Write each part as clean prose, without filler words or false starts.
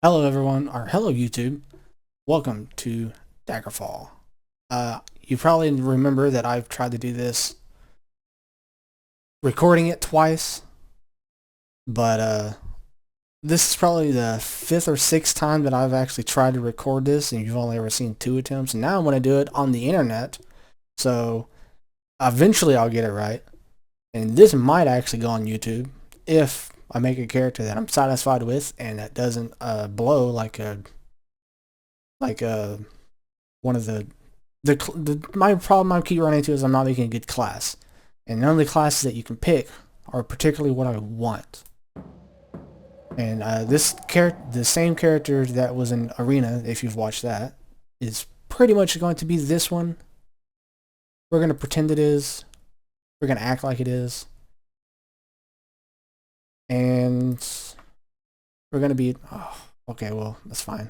Hello everyone, or hello YouTube. Welcome to Daggerfall. You probably remember that I've tried to do this, recording it twice, but this is probably the fifth or sixth time that I've actually tried to record this, and you've only ever seen two attempts. And now I'm going to do it on the internet, so eventually I'll get it right. And this might actually go on YouTube if I make a character that I'm satisfied with and that doesn't blow like a one of the my problem I keep running into is I'm not making a good class, and none of the classes that you can pick are particularly what I want. And the same character that was in Arena, if you've watched that, is pretty much going to be this one. We're gonna pretend it is. We're gonna act like it is, and we're gonna be. Oh, okay, well that's fine.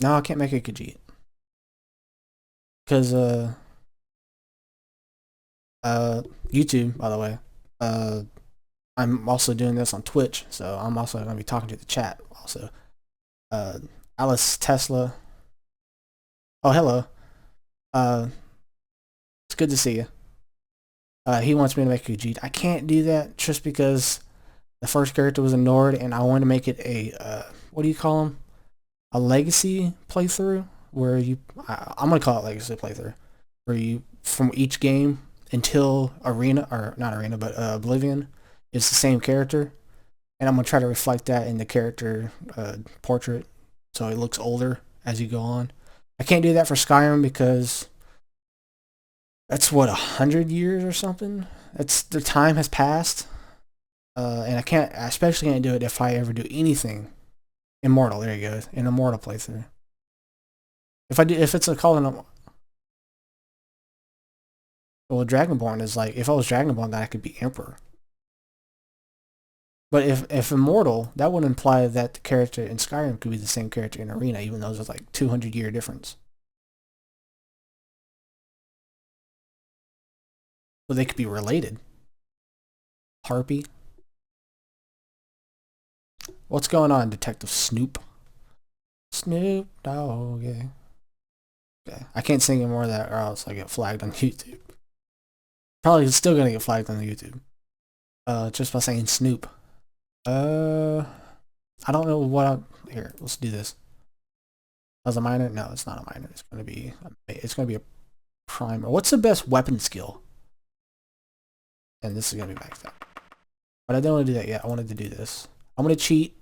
No, I can't make a Khajiit because YouTube, by the way, I'm also doing this on Twitch, so I'm also going to be talking to the chat also. Uh, Alice Tesla. Oh, hello. Uh, it's good to see you. He wants me to make a Khajiit. I can't do that just because the first character was a Nord, and I want to make it a, what do you call them? A legacy playthrough, where I'm going to call it legacy playthrough, where you, from each game until Arena, or not Arena, but Oblivion, it's the same character. And I'm going to try to reflect that in the character portrait so it looks older as you go on. I can't do that for Skyrim because that's what, 100 years or something? That's the time has passed. And I especially can't do it if I ever do anything Immortal. There you go, an Immortal playthrough. If it's a call in, well, Dragonborn is like, if I was Dragonborn, then I could be Emperor. But if Immortal, that would imply that the character in Skyrim could be the same character in Arena, even though there's like 200-year difference. So they could be related. Harpy. What's going on, Detective Snoop? Snoop Dogg, yeah. Okay. I can't sing any more of that or else I get flagged on YouTube. Probably still gonna get flagged on YouTube. Just by saying Snoop. I don't know what here, let's do this. As a minor? No, it's not a minor. It's gonna be a primer. What's the best weapon skill? And this is gonna be maxed out. But I don't want to do that yet. I wanted to do this. I'm gonna cheat.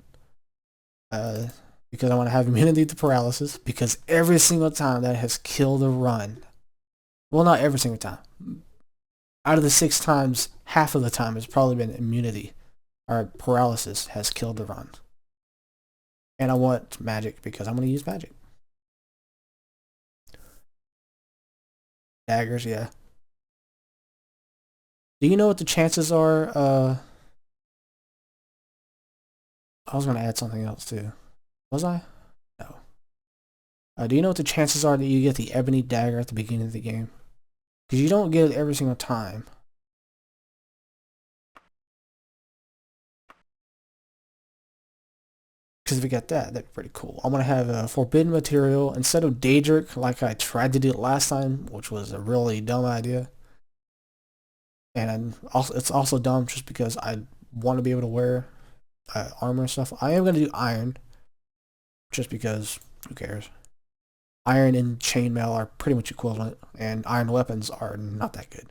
Because I want to have immunity to paralysis. Because every single time that has killed a run. Well, not every single time. Out of the 6 times, half of the time it's probably been immunity or paralysis has killed the run. And I want magic because I'm gonna use magic. Daggers, yeah. Do you know what the chances are? I was gonna add something else too. Was I? No. Do you know what the chances are that you get the ebony dagger at the beginning of the game? Because you don't get it every single time. Because if we get that, that'd be pretty cool. I'm gonna have a forbidden material instead of Daedric, like I tried to do it last time, which was a really dumb idea. And also, it's also dumb just because I want to be able to wear armor and stuff. I am gonna do iron, just because who cares? Iron and chainmail are pretty much equivalent, and iron weapons are not that good.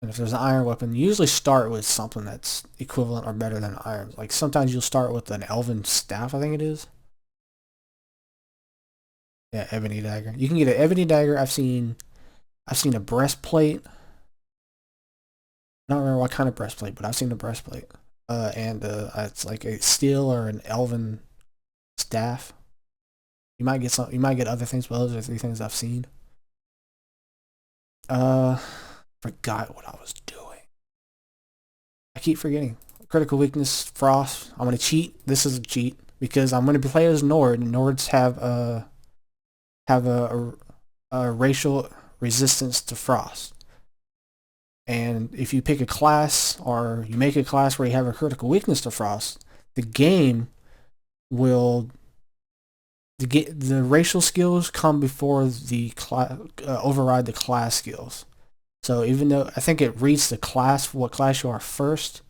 And if there's an iron weapon, you usually start with something that's equivalent or better than iron. Like sometimes you'll start with an elven staff, I think it is. Yeah, ebony dagger. You can get an ebony dagger. I've seen a breastplate. I don't remember what kind of breastplate, but I've seen a breastplate. And it's like a steel or an elven staff. You might get some. You might get other things, but those are the 3 things I've seen. Forgot what I was doing. I keep forgetting. Critical weakness, frost. I'm gonna cheat. This is a cheat because I'm gonna play as Nord. And Nords have a racial resistance to frost. And if you pick a class or you make a class where you have a critical weakness to frost, the game will the racial skills come before the override the class skills. So even though I think it reads the class, what class you are first,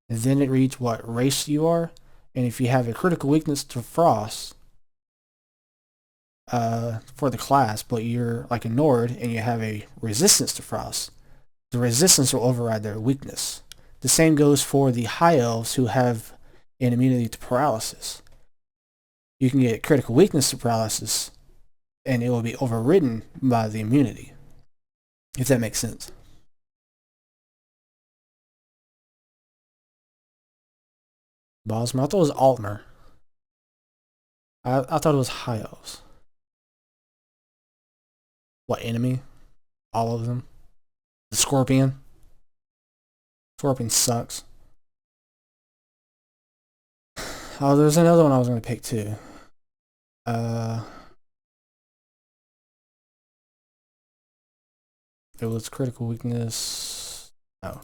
and then it reads what race you are. And if you have a critical weakness to frost for the class, but you're like a Nord and you have a resistance to frost, the resistance will override their weakness. The same goes for the high elves who have an immunity to paralysis. You can get critical weakness to paralysis, and it will be overridden by the immunity, if that makes sense. Bosmer, I thought it was Altmer. I thought it was high elves. What enemy? All of them. The Scorpion. Scorpion sucks. Oh, there's another one I was gonna pick too. It was critical weakness. No.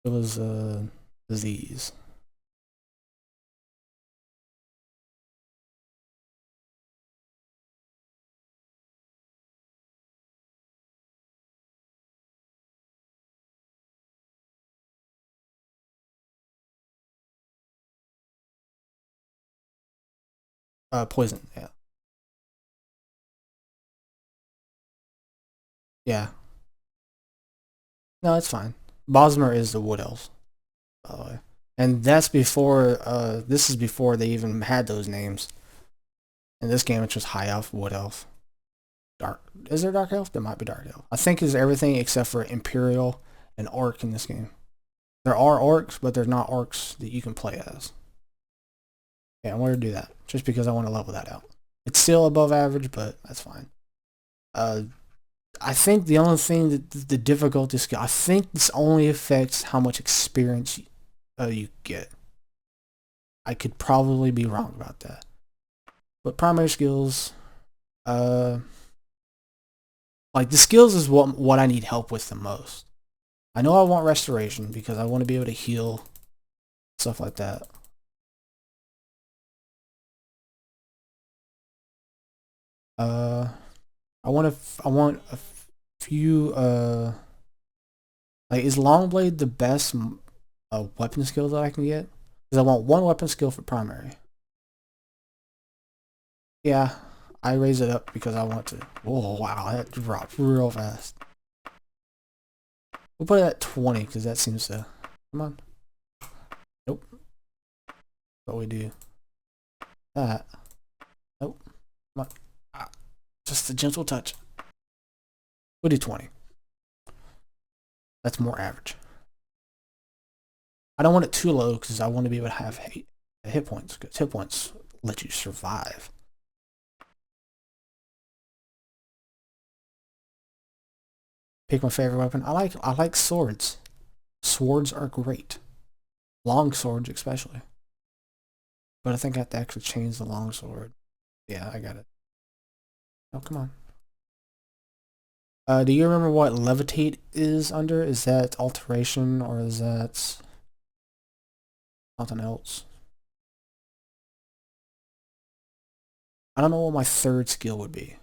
It was disease. Poison, yeah. Yeah. No, it's fine. Bosmer is the Wood Elves, by the way. And that's before, this is before they even had those names. In this game, it's just High Elf, Wood Elf. Dark. Is there Dark Elf? There might be Dark Elf. I think it's everything except for Imperial and Orc in this game. There are Orcs, but they're not Orcs that you can play as. Yeah, I'm going to do that, just because I want to level that out. It's still above average, but that's fine. I think the only thing that the difficulty skill, I think this only affects how much experience you get. I could probably be wrong about that. But primary skills, like the skills is what I need help with the most. I know I want restoration because I want to be able to heal, stuff like that. I want a few like, is Longblade the best weapon skill that I can get? Because I want one weapon skill for primary. Yeah, I raise it up because I want to. Oh wow, that dropped real fast. We'll put it at 20 because that seems to. Come on. Nope. What we do? That. Nope. Come on. Just a gentle touch. We'll do 20. That's more average. I don't want it too low because I want to be able to have hit points. Because hit points let you survive. Pick my favorite weapon. I like swords. Swords are great. Long swords especially. But I think I have to actually change the long sword. Yeah, I got it. Oh, come on. Do you remember what levitate is under? Is that alteration or is that something else? I don't know what my third skill would be.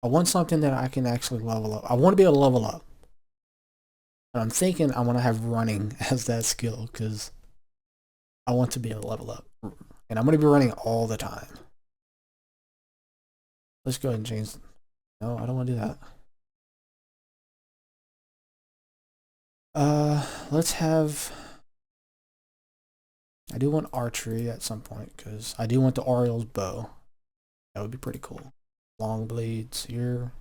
I want something that I can actually level up. I want to be able to level up. And I'm thinking I want to have running as that skill because I want to be able to level up. And I'm going to be running all the time. Let's go ahead and change. No, I don't want to do that. Let's have. I do want archery at some point because I do want the Oriole's bow. That would be pretty cool. Long blades here.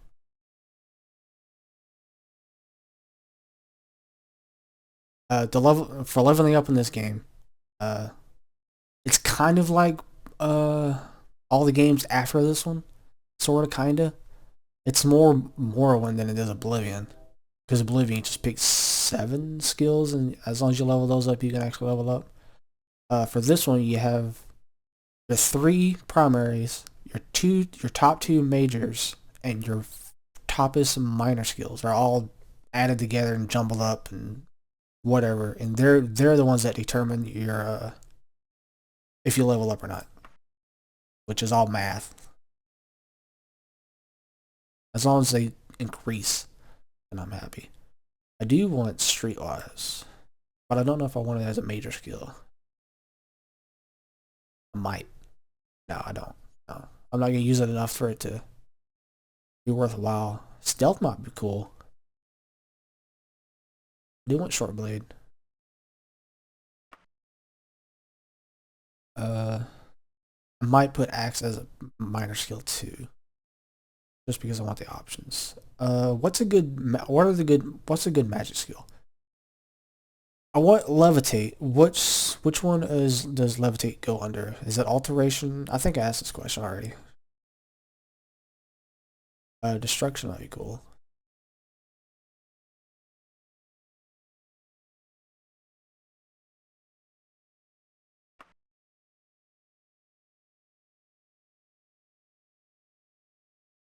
The level for leveling up in this game, it's kind of like all the games after this one, sort of, kinda. It's more Morrowind than it is Oblivion, because Oblivion just picks 7 skills, and as long as you level those up, you can actually level up. For this one, you have the three primaries, your top two majors, and your toppest minor skills are all added together and jumbled up and whatever, and they're the ones that determine your if you level up or not, which is all math. As long as they increase, then I'm happy. I do want Streetwise, but I don't know if I want it as a major skill. I might. No, I don't. No, I'm not gonna use it enough for it to be worthwhile. Stealth might be cool. I do want Short Blade. I might put Axe as a minor skill too, just because I want the options. What's a good? What are the good? What's a good magic skill? I want Levitate. Which one does Levitate go under? Is it Alteration? I think I asked this question already. Destruction might be cool.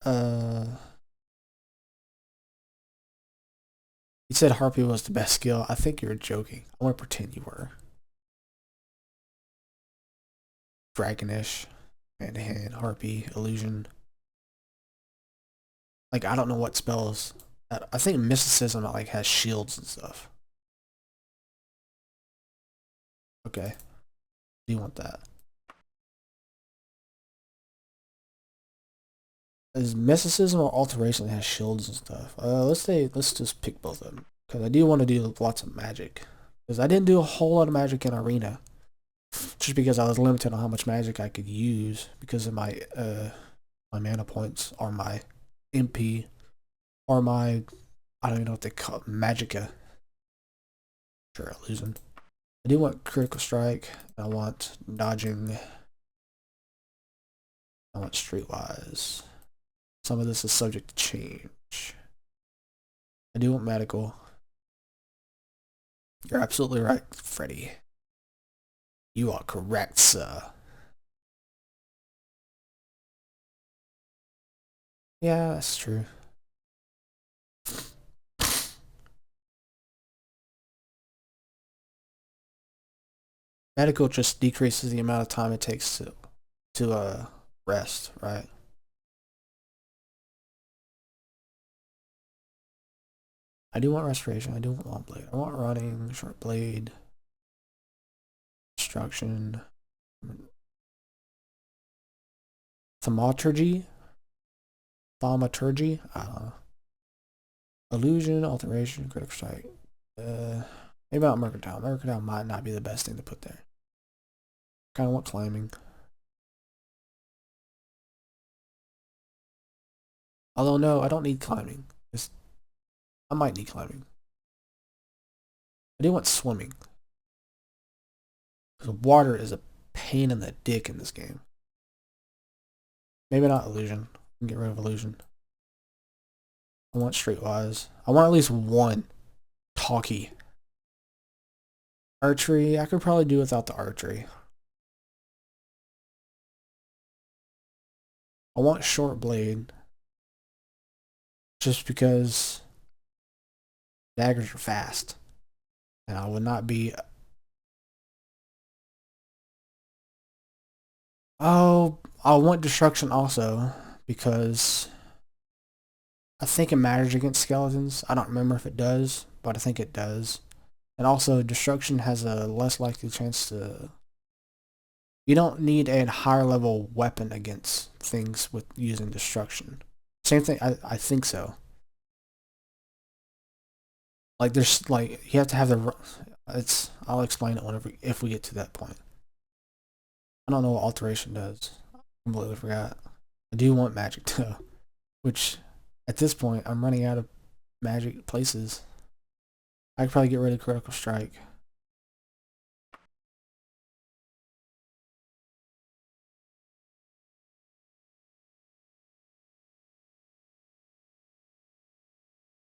Uh, you said Harpy was the best skill. I think you were joking. I want to pretend you were. Dragonish, hand to hand, Harpy, Illusion. Like I don't know what spells. I think Mysticism like has shields and stuff. Okay, do you want that? Is Mysticism or Alteration that has shields and stuff? Let's just pick both of them because I do want to do lots of magic. Because I didn't do a whole lot of magic in Arena, just because I was limited on how much magic I could use because of my mana points or my MP or my I don't even know what they call it, Magica. Sure, losing. I do want critical strike. I want dodging. I want streetwise. Some of this is subject to change. I do want medical. You're absolutely right, Freddy. You are correct, sir. Yeah, that's true. Medical just decreases the amount of time it takes to rest, right? I do want restoration. I do want long blade. I want running, short blade, destruction, thaumaturgy, thaumaturgy. Illusion, alteration, critical strike. Maybe not Mercantile. Mercantile might not be the best thing to put there. Kind of want climbing. Although no, I don't need climbing. I might need climbing. I do want swimming. Because water is a pain in the dick in this game. Maybe not illusion. Get rid of illusion. I want streetwise. I want at least one talkie. Archery. I could probably do without the archery. I want short blade. Just because daggers are fast. And I would not be. Oh, I want destruction also. Because I think it matters against skeletons. I don't remember if it does, but I think it does. And also, destruction has a less likely chance to. You don't need a higher level weapon against things with using destruction. Same thing. I think so. Like there's like you have to have the. It's. I'll explain it whenever if we get to that point. I don't know what alteration does. I completely forgot. I do want magic though, which at this point I'm running out of magic places. I could probably get rid of critical strike.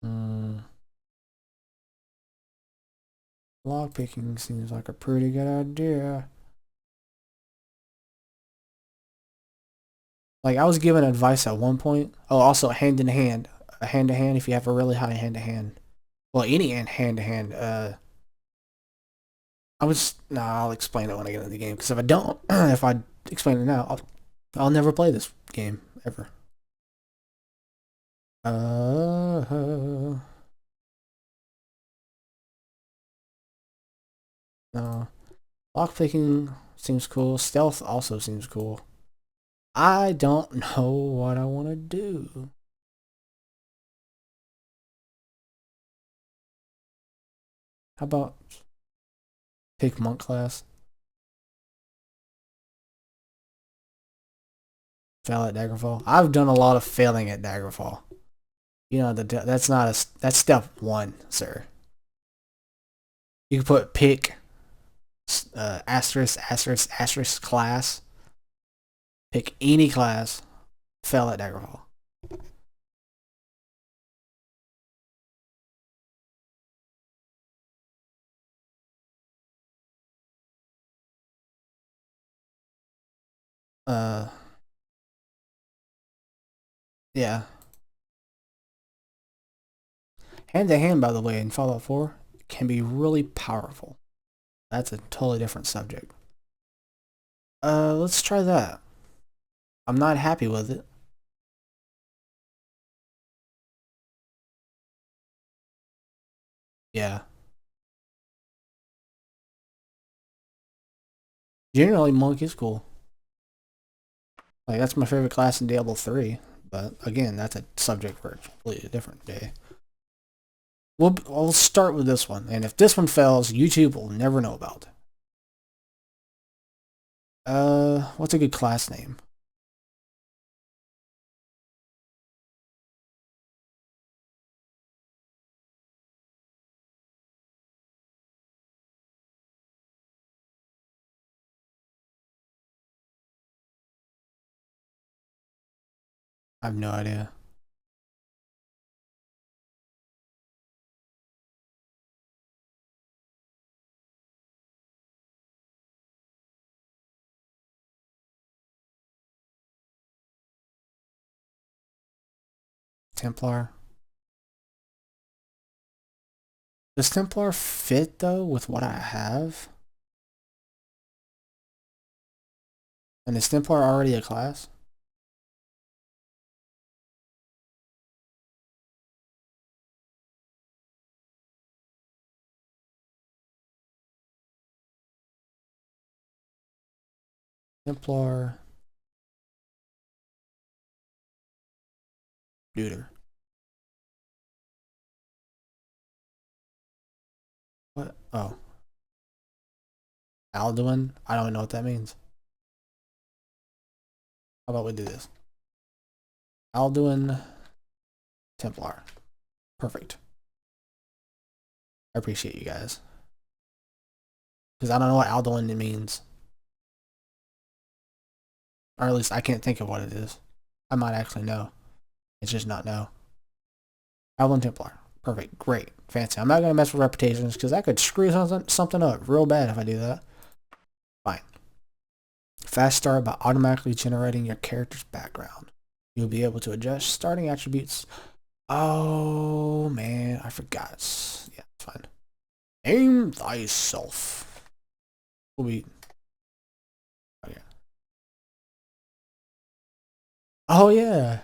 Mm, lock picking seems like a pretty good idea. Like I was given advice at one point. Oh, also hand in hand, hand to hand. If you have a really high hand to hand, well, any hand to hand. I'll explain it when I get into the game. Because if I don't, if I explain it now, I'll never play this game ever. No. Lockpicking seems cool. Stealth also seems cool. I don't know what I want to do. How about pick monk class? Fail at Daggerfall. I've done a lot of failing at Daggerfall. You know, that's not that's step one, sir. You can put pick asterisk asterisk asterisk class. Pick any class. Fail at Daggerfall. Uh, yeah. Hand to hand, by the way, in Fallout 4 can be really powerful. That's a totally different subject. Let's try that. I'm not happy with it. Yeah. Generally, monk is cool. Like that's my favorite class in Diablo 3. But again, that's a subject for a completely different day. We'll start with this one, and if this one fails, YouTube will never know about it. What's a good class name? I have no idea. Templar. Does Templar fit though with what I have? And is Templar already a class? Templar neuter. What? Oh, Alduin. I don't know what that means. How about we do this? Alduin Templar. Perfect. I appreciate you guys. Because I don't know what Alduin means. Or at least I can't think of what it is. I might actually know. It's just not know. Alduin Templar. Perfect. Great. Fancy. I'm not going to mess with reputations because that could screw something up real bad if I do that. Fine. Fast start by automatically generating your character's background. You'll be able to adjust starting attributes. Oh man, I forgot. Yeah, it's fine. Aim thyself. Will be. Oh yeah. Oh yeah.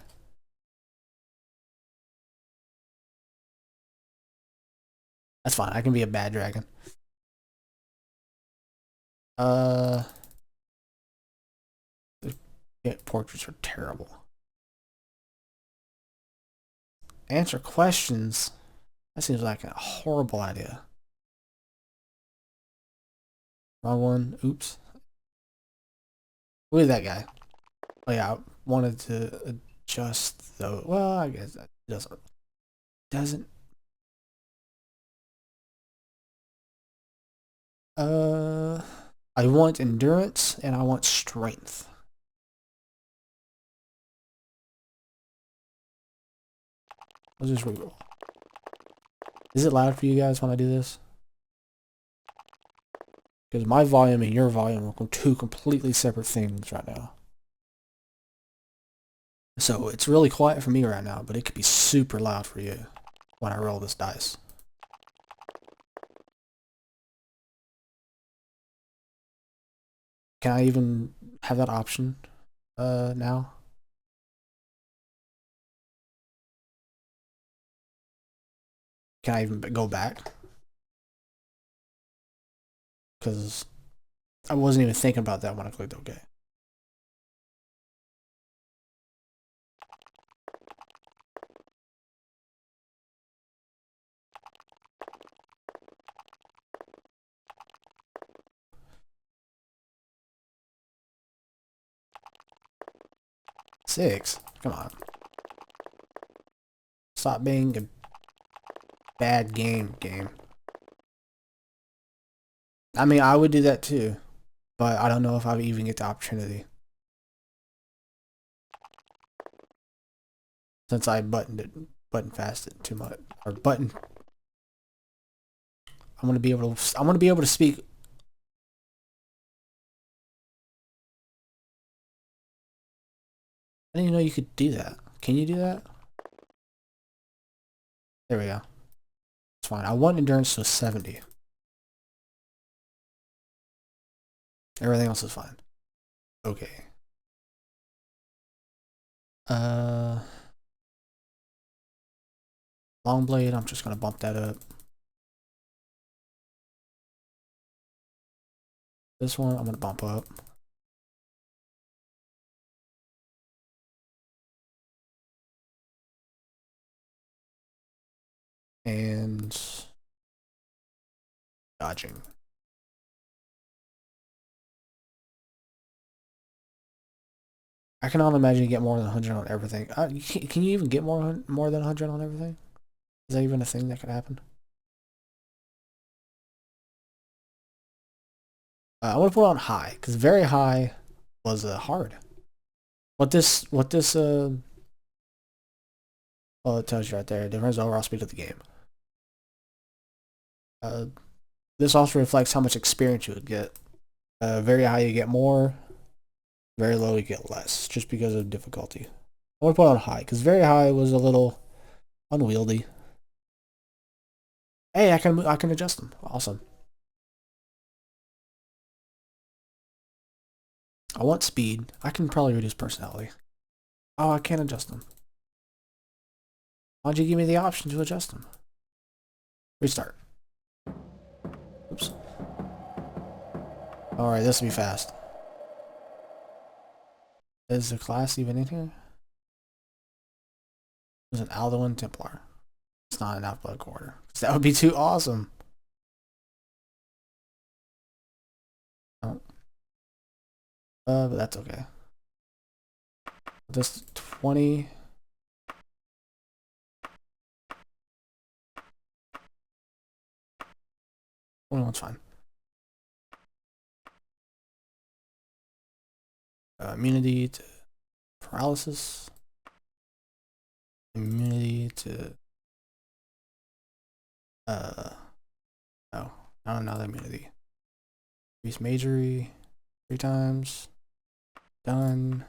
That's fine. I can be a bad dragon. Uh, yeah, portraits are terrible. Answer questions. That seems like a horrible idea. Wrong one. Oops. Look at that guy. Oh yeah, I wanted to adjust though. Well, I guess that doesn't. Uh, I want endurance and I want strength. Let's just reroll. Is it loud for you guys when I do this? Because my volume and your volume are two completely separate things right now. So it's really quiet for me right now, but it could be super loud for you when I roll this dice. Can I even have that option now? Can I even go back? Because I wasn't even thinking about that when I clicked OK. Six? Come on. Stop being a bad game. I mean, I would do that too, but I don't know if I would even get the opportunity. Since I button fasted too much. Or button. I'm gonna be able to speak. I didn't even know you could do that. Can you do that? There we go. It's fine. I want endurance to 70. Everything else is fine. Okay. Long blade, I'm just gonna bump that up. This one I'm gonna bump up. And dodging. I can only imagine you get more than 100 on everything. Can you even get more than 100 on everything? Is that even a thing that could happen? I want to put on high because very high was hard. Well, it tells you right there. Difference overall speed of the game. Uh, this also reflects how much experience you would get. Very high you get more. Very low you get less, just because of difficulty. I want to put on high because very high was a little unwieldy. Hey, I can adjust them. Awesome. I want speed. I can probably reduce personality. Oh, I can't adjust them. Why'd you give me the option to adjust them? Restart. Oops. Alright, this will be fast. Is the class even in here? There's an Alduin Templar. It's not an alphabetical order. That would be too awesome. Oh. But that's okay. This 20. 21's fine. Immunity to paralysis. Immunity to no, not another immunity. Increase majory 3 times. Done.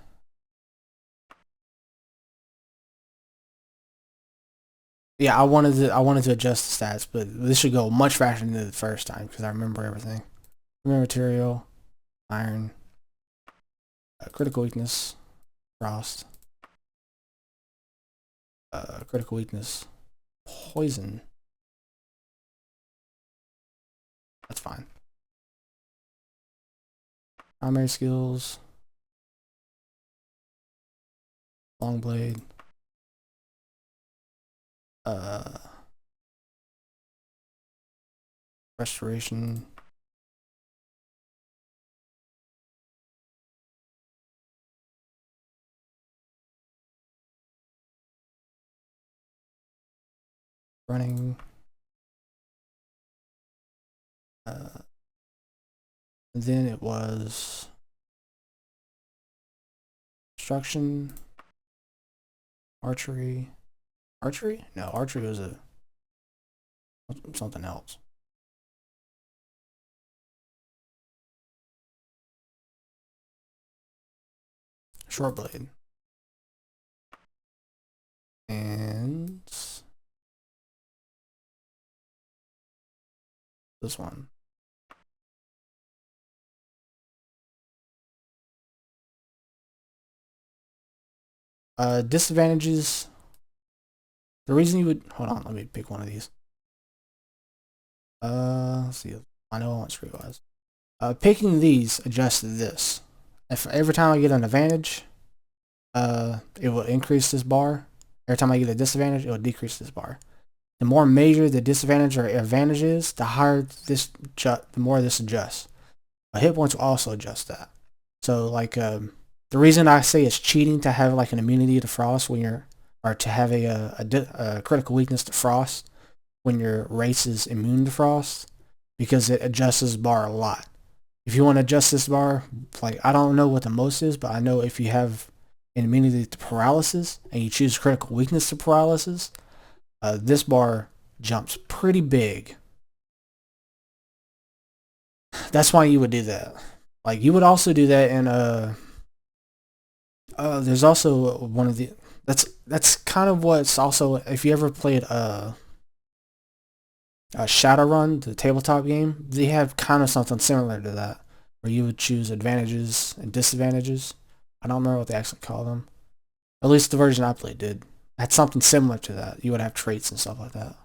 Yeah, I wanted to adjust the stats, but this should go much faster than the first time because I remember everything. Remember material, iron, critical weakness, frost, critical weakness, poison. That's fine. Primary skills, long blade, uh, restoration. Running. Then it was destruction, archery. Archery? No, archery was something else. Short blade. And this one. Disadvantages. The reason you would hold on, let me pick one of these. Let's see. I know I want streetwise. Picking these adjusts this. If every time I get an advantage, it will increase this bar. Every time I get a disadvantage, it will decrease this bar. The more major the disadvantage or advantage is, the higher this, the more this adjusts. Hit points will also adjust that. So like the reason I say it's cheating to have like an immunity to frost when you're, or to have a critical weakness to frost when your race is immune to frost, because it adjusts this bar a lot. If you want to adjust this bar, like I don't know what the most is, but I know if you have an immunity to paralysis and you choose critical weakness to paralysis, this bar jumps pretty big. That's why you would do that. Like you would also do that in there's also one of the that's kind of what's also, if you ever played Shadowrun, the tabletop game, they have kind of something similar to that, where you would choose advantages and disadvantages. I don't remember what they actually call them. At least the version I played did. It had something similar to that. You would have traits and stuff like that.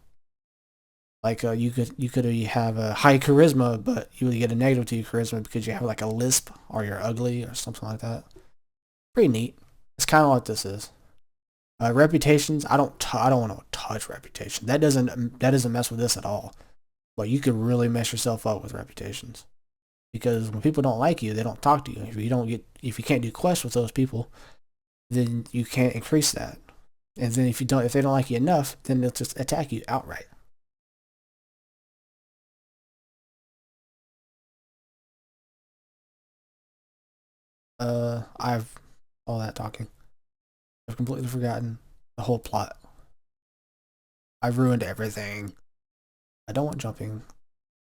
Like you could have a high charisma, but you would get a negative to your charisma because you have like a lisp or you're ugly or something like that. Pretty neat. It's kind of what this is. Reputations, I don't want to touch reputation. That doesn't mess with this at all. But you could really mess yourself up with reputations, because when people don't like you, they don't talk to you. If you can't do quests with those people, then you can't increase that. And then if they don't like you enough, then they'll just attack you outright. I've all that talking. I've completely forgotten the whole plot. I've ruined everything. I don't want jumping.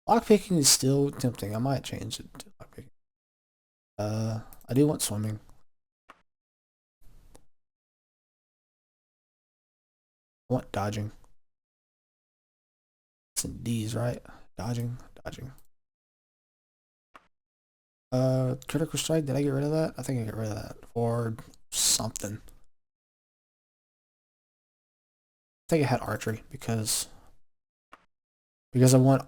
Lockpicking is still tempting. I might change it to lockpicking. I do want swimming. I want dodging. It's in D's, right? Dodging. Critical strike. Did I get rid of that? I think I got rid of that or something. I think I had archery because I want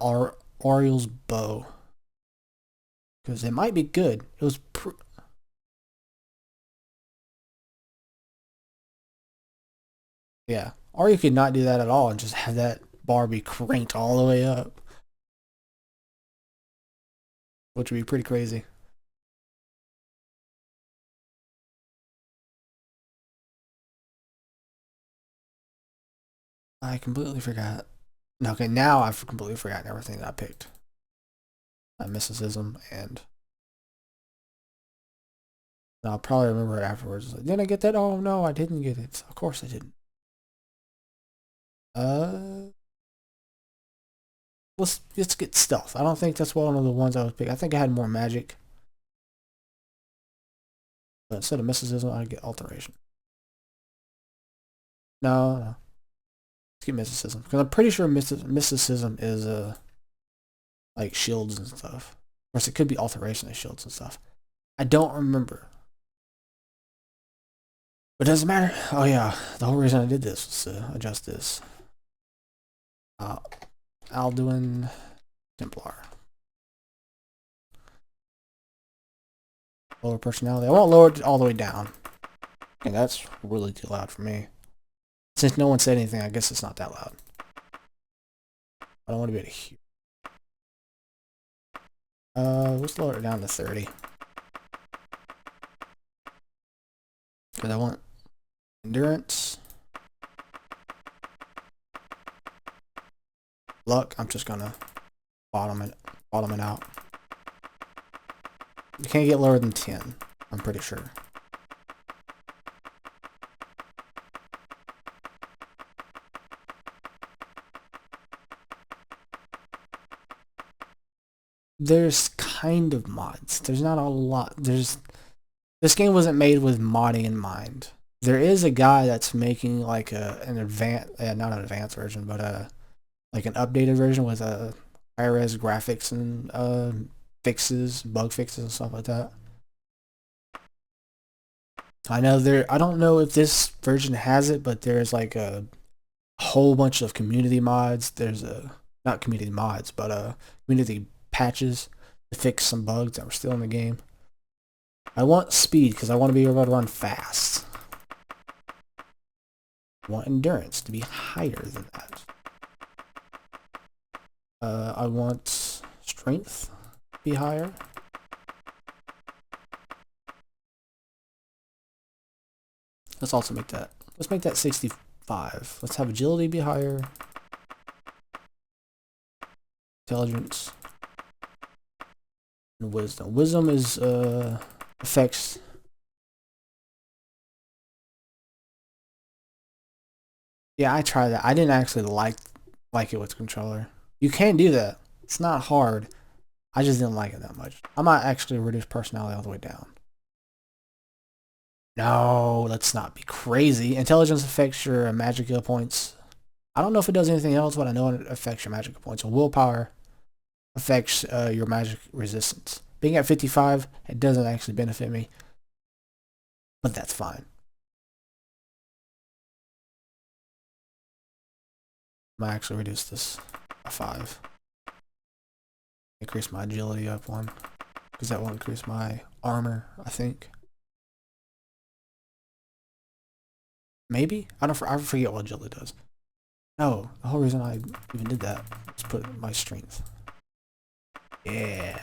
Oriel's bow, because it might be good. It was yeah. Or you could not do that at all and just have that bar be cranked all the way up, which would be pretty crazy. I completely forgot. Okay, now I've completely forgotten everything that I picked. Mysticism, and I'll probably remember it afterwards. Like, did I get that? Oh no, I didn't get it. Of course I didn't. Let's get stealth. I don't think that's one of the ones I would pick. I think I had more magic. But instead of mysticism, I'd get alteration. No. Let's get mysticism, because I'm pretty sure mysticism is like shields and stuff. Of course, it could be alteration of shields and stuff. I don't remember. But it doesn't matter. Oh yeah, the whole reason I did this was to adjust this. Alduin Templar. Lower personality. I won't lower it all the way down. And that's really too loud for me. Since no one said anything, I guess it's not that loud. I don't want to be able to hear. Let's lower it down to 30. Because I want endurance. Luck, I'm just gonna bottom it out. You can't get lower than 10, I'm pretty sure. There's kind of mods. There's not a lot. This game wasn't made with modding in mind. There is a guy that's making like an not an advanced version, but like an updated version with high res graphics and fixes, bug fixes and stuff like that. I know there. I don't know if this version has it, but there's like a whole bunch of community mods. There's a not community mods, but community patches to fix some bugs that were still in the game. I want speed because I want to be able to run fast. I want endurance to be higher than that. I want strength to be higher. Let's also make that. Let's make that 65. Let's have agility be higher. Intelligence. And wisdom. Wisdom is affects. Yeah, I tried that. I didn't actually like it with the controller. You can do that. It's not hard. I just didn't like it that much. I might actually reduce personality all the way down. No, let's not be crazy. Intelligence affects your magic skill points. I don't know if it does anything else, but I know it affects your magic points. And willpower affects your magic resistance. Being at 55, it doesn't actually benefit me, but that's fine. I might actually reduce this by 5. Increase my agility up 1, because that will increase my armor, I think. Maybe? I forget what agility does. No, the whole reason I even did that was put my strength. Yeah.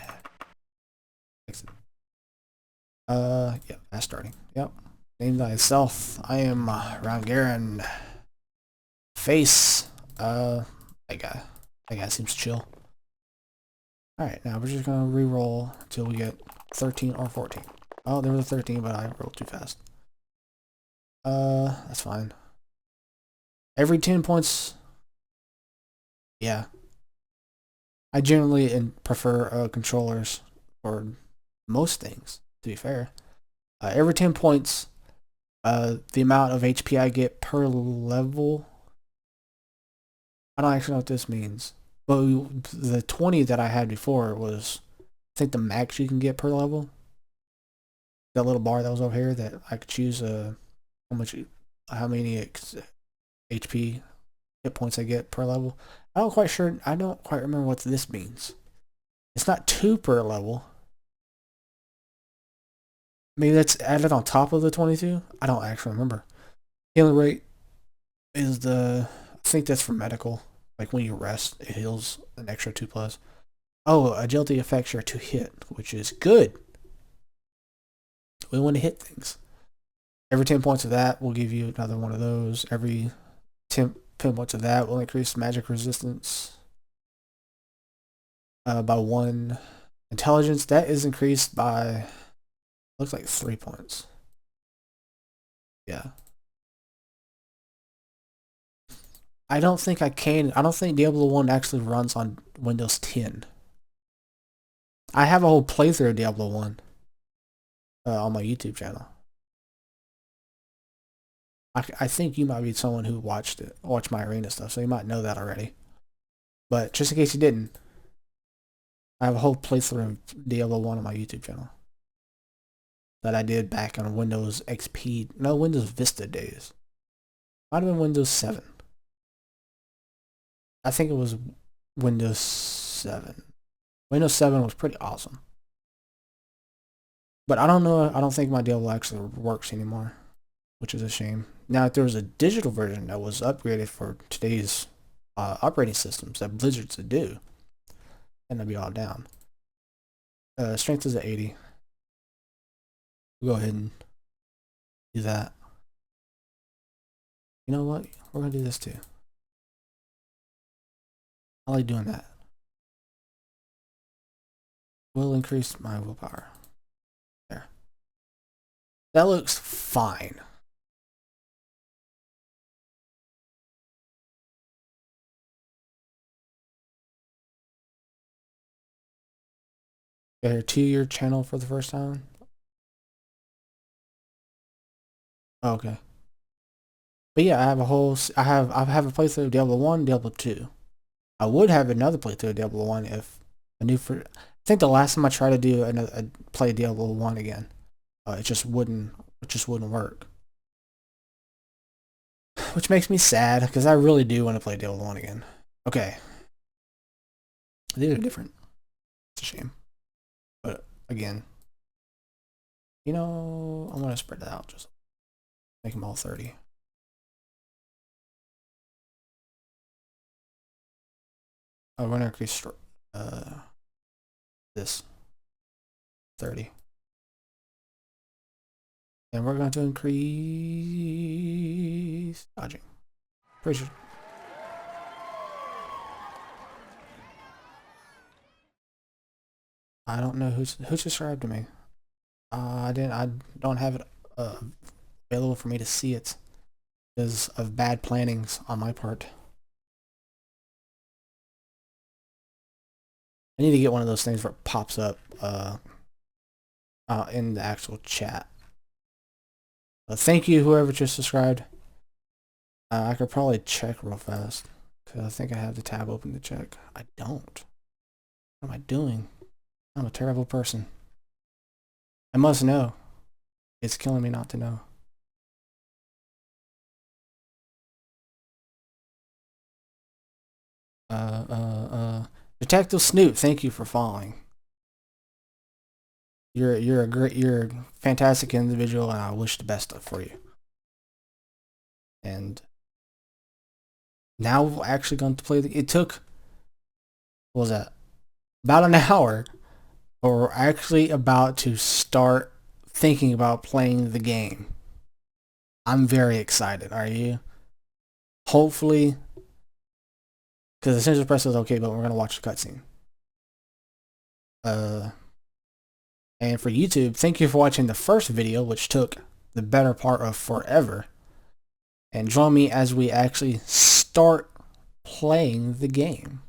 Yeah, that's starting. Yep. Name thyself. I am Rangaren. Face. That guy. That guy seems chill. Alright, now we're just gonna re-roll until we get 13 or 14. Oh, there was a 13, but I rolled too fast. That's fine. Every 10 points. Yeah. I generally prefer controllers for most things, to be fair. Every 10 points, the amount of HP I get per level. I don't actually know what this means. But the 20 that I had before was, I think, the max you can get per level. That little bar that was over here that I could choose how many HP hit points I get per level. I don't quite remember what this means. It's not 2 per level. Maybe that's added on top of the 22? I don't actually remember. Healing rate is I think that's for medical. Like when you rest, it heals an extra 2 plus. Oh, agility affects your to hit, which is good. We want to hit things. Every 10 points of that will give you another one of those. Every 10 points of that will increase magic resistance by 1. Intelligence, that is increased by, looks like 3 points. Yeah. I don't think Diablo 1 actually runs on Windows 10. I have a whole playthrough of Diablo 1 on my YouTube channel. I think you might be someone who watched my arena stuff, so you might know that already. But just in case you didn't, I have a whole playthrough of Diablo 1 on my YouTube channel that I did back on Windows XP, no, Windows Vista days. Might have been Windows 7. I think it was Windows 7. Windows 7 was pretty awesome. But I don't know, I don't think my Diablo actually works anymore, which is a shame. Now, if there was a digital version that was upgraded for today's operating systems that Blizzard's to do, then I'd be all down. Strength is at 80. We'll go ahead and do that. You know what? We're going to do this too. I like doing that. Will increase my willpower. There. That looks fine. Better 2-year channel for the first time. Oh, okay. But yeah, I have a whole. I have a playthrough of Diablo 1, Diablo 2. I would have another playthrough of Diablo 1 if I knew for. I think the last time I tried to do another play Diablo 1 again, it just wouldn't. It just wouldn't work. Which makes me sad because I really do want to play Diablo 1 again. Okay, these are different. It's a shame, but again, you know, I'm gonna spread that out. Just make them all 30. I'm gonna increase this 30. And we're going to increase dodging. Pretty sure. I don't know who subscribed to me. I didn't. I don't have it available for me to see it because of bad plannings on my part. I need to get one of those things where it pops up in the actual chat. Thank you, whoever just subscribed. I could probably check real fast because I think I have the tab open to check. I don't. What am I doing? I'm a terrible person. I must know. It's killing me not to know. Detective Snoop, thank you for following. You're a fantastic individual, and I wish the best for you. And now we're actually going to play it took, what was that? About an hour, but we're actually about to start thinking about playing the game. I'm very excited. Are you? Hopefully, because the essential press is okay, but we're gonna watch the cutscene. And for YouTube, thank you for watching the first video, which took the better part of forever. And join me as we actually start playing the game.